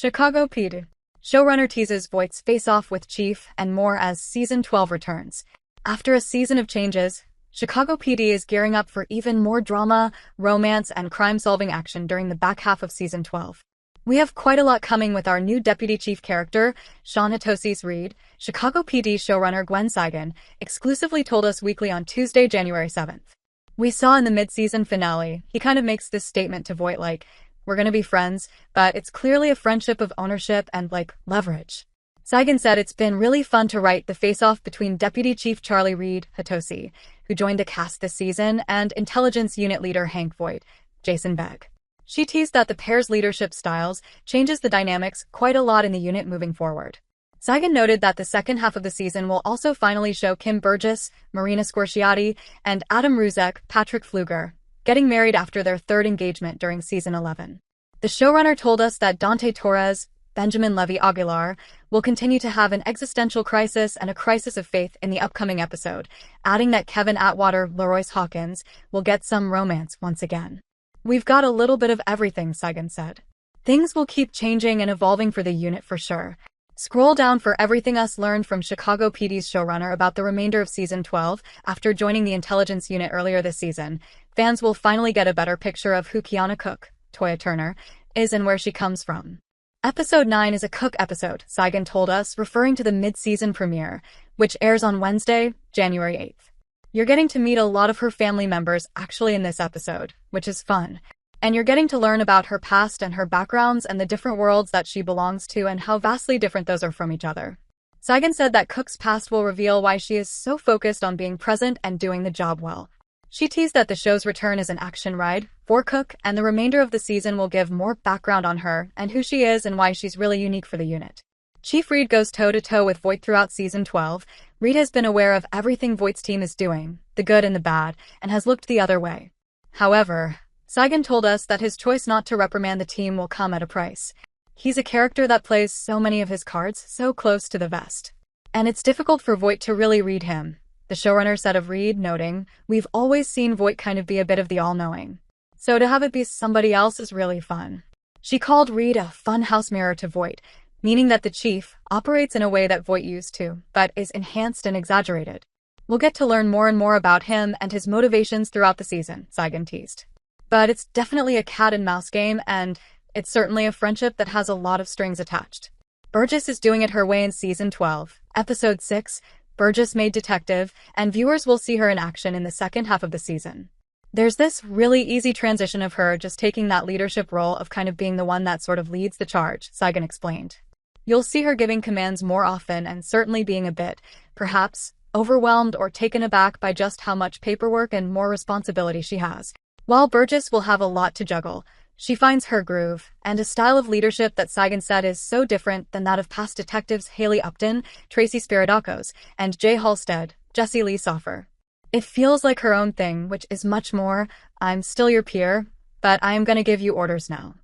Chicago P.D Showrunner Teases Voight's face-off with Chief and more as Season 12 returns. After a season of changes, Chicago PD is gearing up for even more drama, romance, and crime-solving action during the back half of Season 12. We have quite a lot coming with our new Deputy Chief character, Sean Hatosis Reed. Chicago PD showrunner Gwen Saigon exclusively told us weekly on Tuesday, January 7th. We saw in the mid-season finale, he kind of makes this statement to Voight like, "We're gonna be friends, but it's clearly a friendship of ownership and, leverage." Saigon said it's been really fun to write the face-off between Deputy Chief Charlie Reed Hatosi, who joined the cast this season, and Intelligence Unit Leader Hank Voight, Jason Begg. She teased that the pair's leadership styles changes the dynamics quite a lot in the unit moving forward. Saigon noted that the second half of the season will also finally show Kim Burgess, Marina Scorciati, and Adam Ruzek, Patrick Pfluger, getting married after their third engagement during Season 11. The showrunner told us that Dante Torres, Benjamin Levy Aguilar, will continue to have an existential crisis and a crisis of faith in the upcoming episode, adding that Kevin Atwater, Leroyce Hawkins, will get some romance once again. "We've got a little bit of everything," Saigon said. "Things will keep changing and evolving for the unit for sure." Scroll down for everything us learned from Chicago PD's showrunner about the remainder of Season 12. After joining the intelligence unit earlier this season, fans will finally get a better picture of who Kiana Cook, Toya Turner, is and where she comes from. Episode 9 is a Cook episode, Saigon told us, referring to the mid-season premiere, which airs on Wednesday, January 8th. "You're getting to meet a lot of her family members actually in this episode, which is fun. And you're getting to learn about her past and her backgrounds and the different worlds that she belongs to and how vastly different those are from each other." Saigon said that Cook's past will reveal why she is so focused on being present and doing the job well. She teased that the show's return is an action ride for Cook, and the remainder of the season will give more background on her and who she is and why she's really unique for the unit. Chief Reed goes toe-to-toe with Voight throughout Season 12. Reed has been aware of everything Voight's team is doing, the good and the bad, and has looked the other way. However, Saigon told us that his choice not to reprimand the team will come at a price. He's a character that plays so many of his cards so close to the vest. And it's difficult for Voight to really read him, the showrunner said of Reed, noting, "We've always seen Voight kind of be a bit of the all-knowing. So to have it be somebody else is really fun." She called Reed a fun house mirror to Voight, meaning that the chief operates in a way that Voight used to, but is enhanced and exaggerated. "We'll get to learn more and more about him and his motivations throughout the season," Saigon teased. "But it's definitely a cat-and-mouse game, and it's certainly a friendship that has a lot of strings attached." Burgess is doing it her way in Season 12. Episode 6, Burgess Made Detective, and viewers will see her in action in the second half of the season. There's this really easy transition of her just taking that leadership role of kind of being the one that sort of leads the charge, Saigon explained. "You'll see her giving commands more often and certainly being a bit, perhaps, overwhelmed or taken aback by just how much paperwork and more responsibility she has. While Burgess will have a lot to juggle, she finds her groove, and a style of leadership that Saigon said is so different than that of past detectives Haley Upton, Tracy Spiridakos, and Jay Halstead, Jesse Lee Soffer. It feels like her own thing, which is much more, 'I'm still your peer, but I am gonna give you orders now.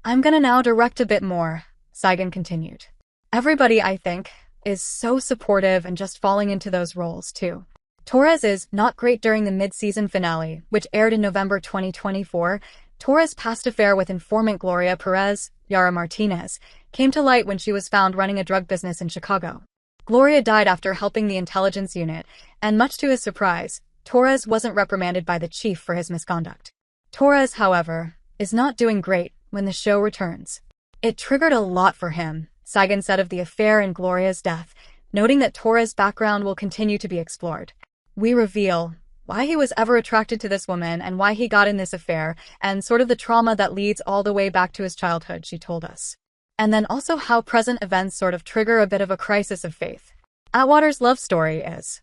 I'm gonna now direct a bit more,'" Saigon continued. "Everybody, I think, is so supportive and just falling into those roles, too." Torres is not great during the mid-season finale, which aired in November 2024. Torres' past affair with informant Gloria Perez, Yara Martinez, came to light when she was found running a drug business in Chicago. Gloria died after helping the intelligence unit, and much to his surprise, Torres wasn't reprimanded by the chief for his misconduct. Torres, however, is not doing great when the show returns. "It triggered a lot for him," Saigon said of the affair and Gloria's death, noting that Torres' background will continue to be explored. "We reveal why he was ever attracted to this woman and why he got in this affair, and sort of the trauma that leads all the way back to his childhood," she told us. "And then also how present events sort of trigger a bit of a crisis of faith. Atwater's love story is